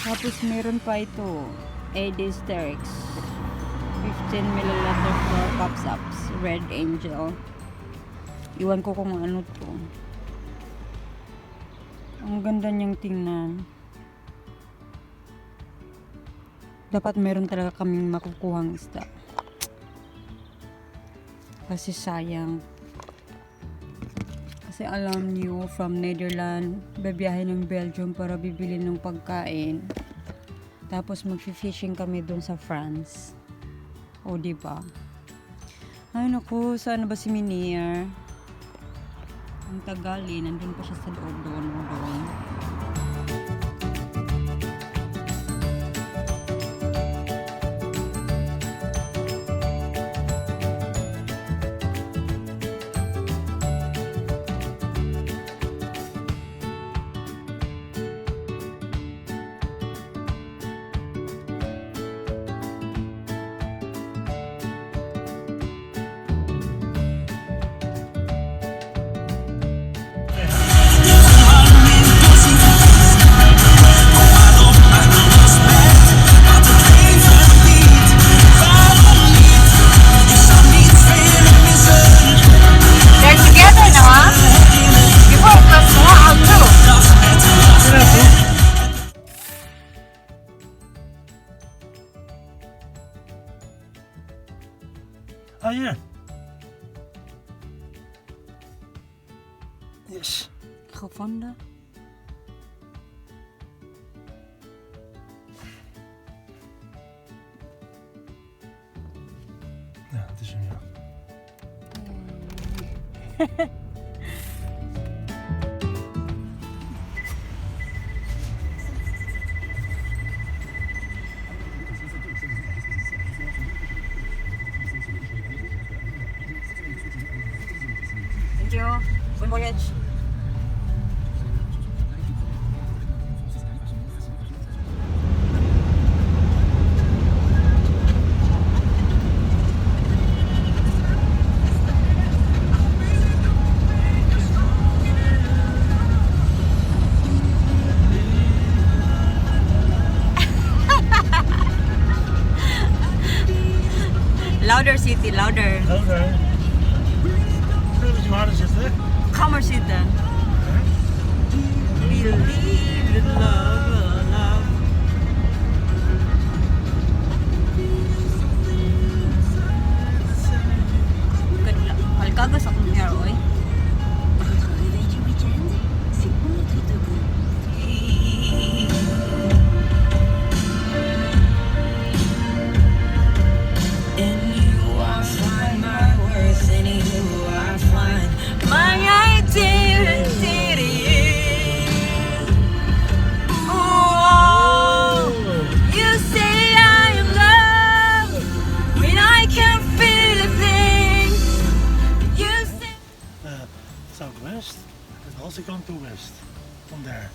Tapos meron pa ito. AD Sterix. 15 ml for cups ups. Red Angel. Iwan ko kung ano to. Ang ganda niyang tingnan. Dapat meron talaga kaming makukuhang isda. Kasi sayang. Kasi alam niyo, from Netherlands, babiyahe ng Belgium para bibili ng pagkain. Tapos mag-fishing kami dun sa France. O, diba? Ay, naku, saan na ba si Minier? Ang tagal eh, nandun pa siya sa loob doon. Oh, yeah. Yes. Gevonden? Ja, het is hem, ja. Thank you. Bon voyage. Louder city, louder. Oké. Zullen we harder zitten? Ga maar zitten. Believe in love, love. Halkagas akong hair, oy. Southwest, it also come to west from there.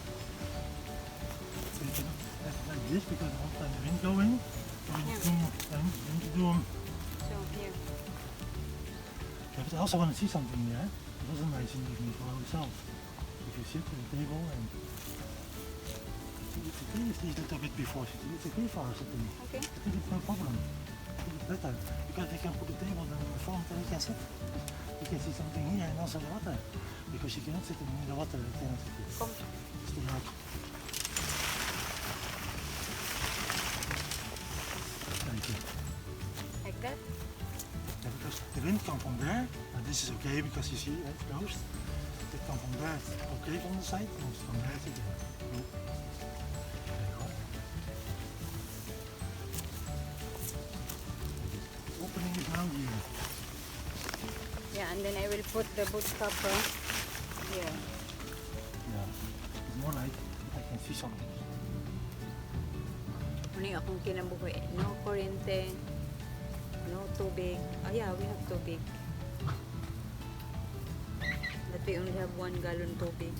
So you can have it like this because all the time the wind going. So you need to do them. So here. Yeah, but I also want to see something there. It was a nice evening for ourselves. If you sit at the table and it's okay if you eat it a bit before sitting. It's okay for us sitting. Okay. I think it's no problem. I think it's better because they can put the table then in front and you can sit. You can see something here and also the water. Because you cannot sit in the water, you cannot sit here. Kom. It's too hard. Thank you. Like that? Yeah, because the wind comes from there, and this is okay because you see it's closed. It comes from there, it's okay from the side, and from there to there. No. There you go. Opening is now here. Yeah, and then I will put the boot cover here. Yeah, it's more like I can see something. Muna akong kinabuhi. No kuryente, no tubig. Oh yeah, we have tubig. But we only have 1 gallon tubig.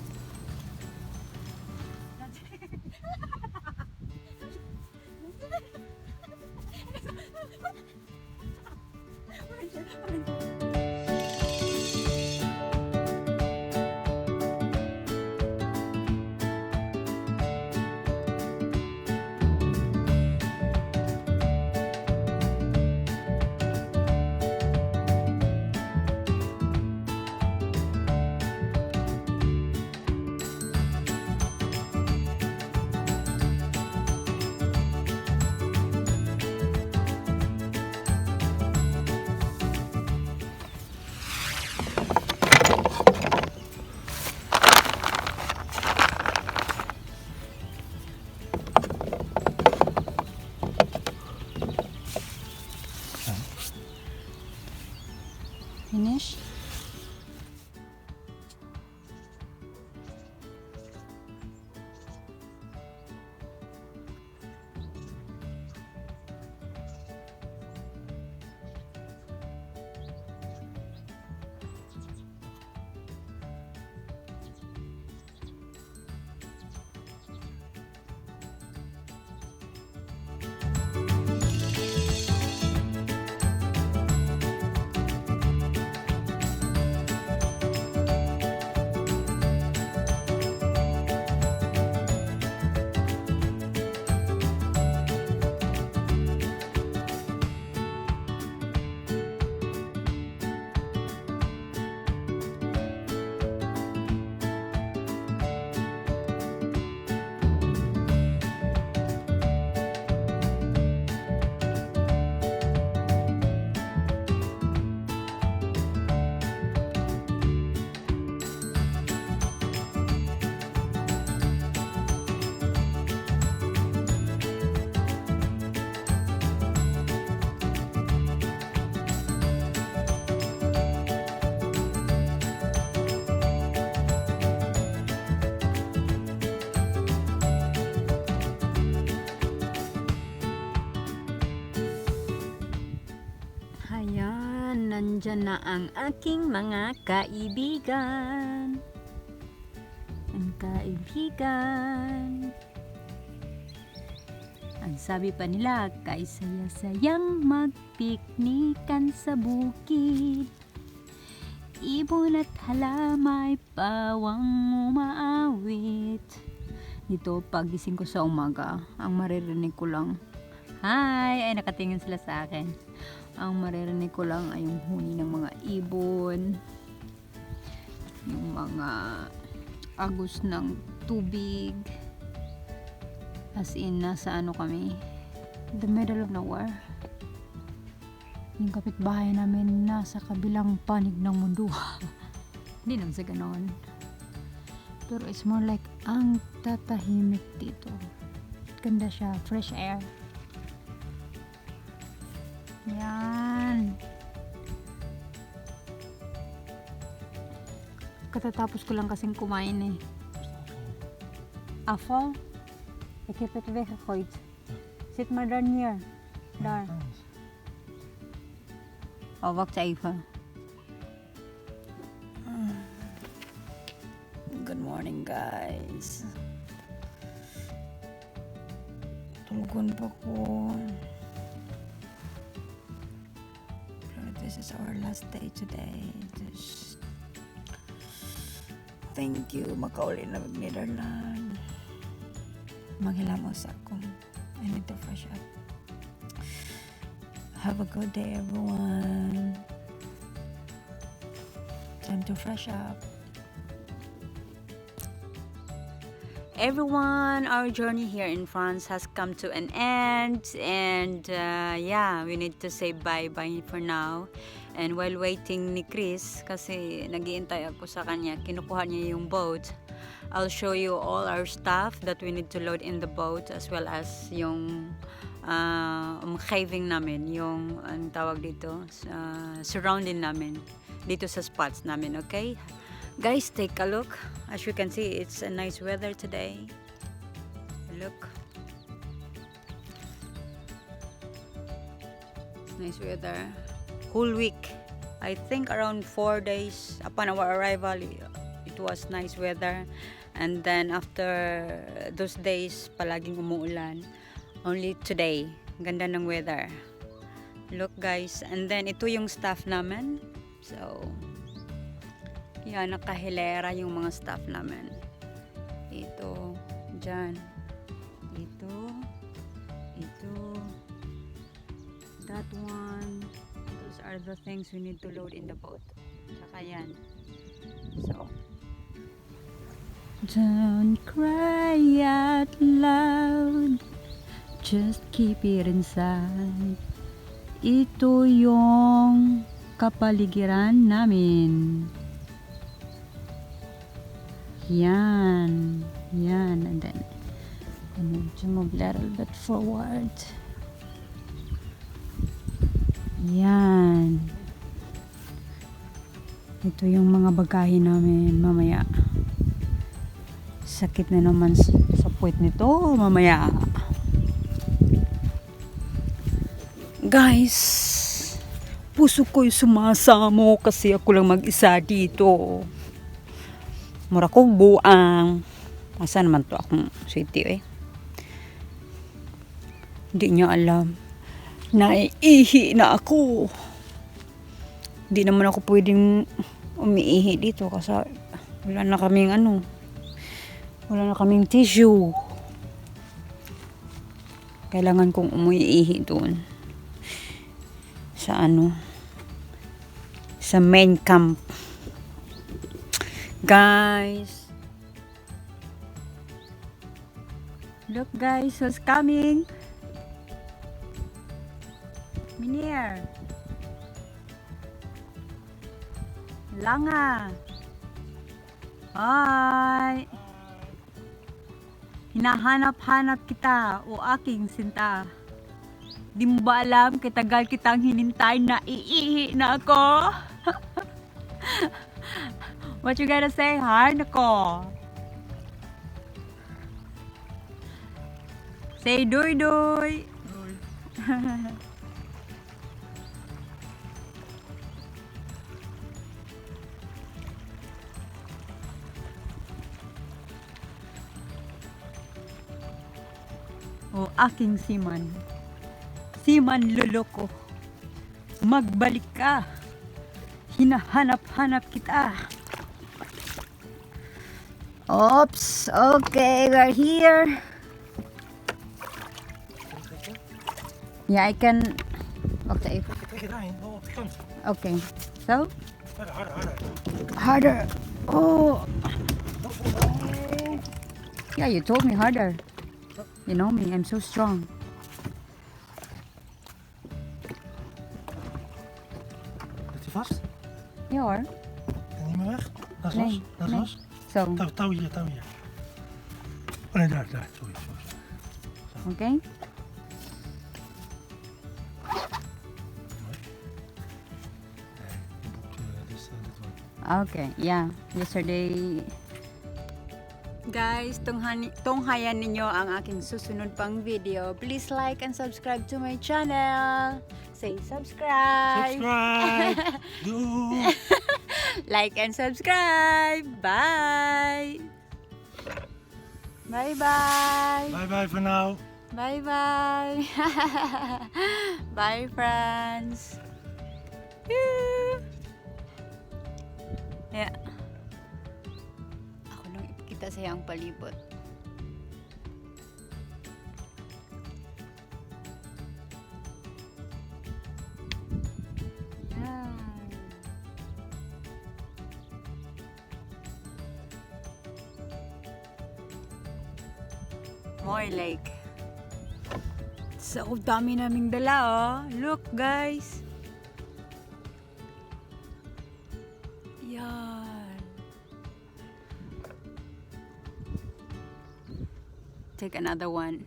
Nandyan na ang aking mga kaibigan. Ang kaibigan. Ang sabi pa nila, kay saya-sayang magpiknikan sa bukid. Ibon at halamay, pawang umaawit. Dito, pagising ko sa umaga, ang maririnig ko lang, hi! Ay, nakatingin sila sa akin. Ang maririnig ko lang ay yung huni ng mga ibon. Yung mga agos ng tubig. As in, nasa ano kami, the middle of nowhere. Yung kapitbahay namin nasa kabilang panig ng mundo. Hindi naman sa ganon. Pero it's more like ang tatahimik dito. Ganda siya, fresh air. Yan. Katatapos ko lang kasing kumain eh. Afval? Ik heb het weggegooid. Zit maar daar neer. Daar. Oh, wacht even. Good morning, guys. Tulugan pa ko. Pero this is our last day today. Just thank you. Makauli na mag-Netherlands. Maghilamos ako. I need to fresh up. Have a good day, everyone. Time to fresh up. Everyone, our journey here in France has come to an end, and yeah, we need to say bye-bye for now. And while waiting ni Chris, kasi nag-iintay ako sa kanya, kinukuha niya yung boat. I'll show you all our stuff that we need to load in the boat, as well as yung caving namin, yung ang tawag dito, surrounding namin dito sa spots namin, okay? Guys, take a look. As you can see, it's a nice weather today. Look. Nice weather. Whole week. I think around 4 days upon our arrival, it was nice weather. And then after those days, palaging umuulan. Only today, ganda ng weather. Look guys, and then ito yung staff namin. So, yan, nakahilera yung mga staff namin. Ito, dyan. Ito, that one. Those are the things we need to load in the boat. Saka yan. So, don't cry out loud. Just keep it inside. Ito yung kapaligiran namin. Yan. And then, I need to move a little bit forward. Yan. Ito yung mga bagahe namin mamaya. Sakit na naman sa puwet nito mamaya. Guys, puso ko'y sumasamo kasi ako lang mag-isa dito. Mura ko buang. Asa naman to akong city eh. Hindi niya alam. Naiihi na ako. Hindi naman ako pwedeng umiihi dito kasi wala na kaming wala na kaming tissue. Kailangan kong umiihi doon. Sa sa main camp. Guys, look guys, who's coming? Meneer Langa. Hi. Hinahanap-hanap kita, o aking sinta. Di mo ba alam, kitagal kitang hinintay na iihi na ako? What you gotta say, hi, nako? Say doy doy. O aking seaman. Seaman luloko. Magbalik ka. Hinahanap-hanap kita. Oops. Okay, we're here. Yeah, I can. Okay. Take it aan. Oh, op de kant. Okay. So, Harder. harder. Oh. Yeah, you told me harder. You know me, I'm so strong. Zit hij vast? Ja hoor. En niet meer weg? Dat is Nee, los. Dat is nee. los. Zo, Touw hier. Oh nee, daar. Sorry. okay. Dit one. Okay, yeah. Yesterday. Guys, tunghayan ninyo ang aking susunod pang video. Please like and subscribe to my channel. Say subscribe. Subscribe! Doei! Like and subscribe. Bye. Bye-bye. Bye for now. Bye-bye. Bye, friends. Woo. Yeah. Ako lang ipakita sa'yo ang palibot. Moy Lake. So, dami naming dala, oh. Look, guys. Yan. Take another one.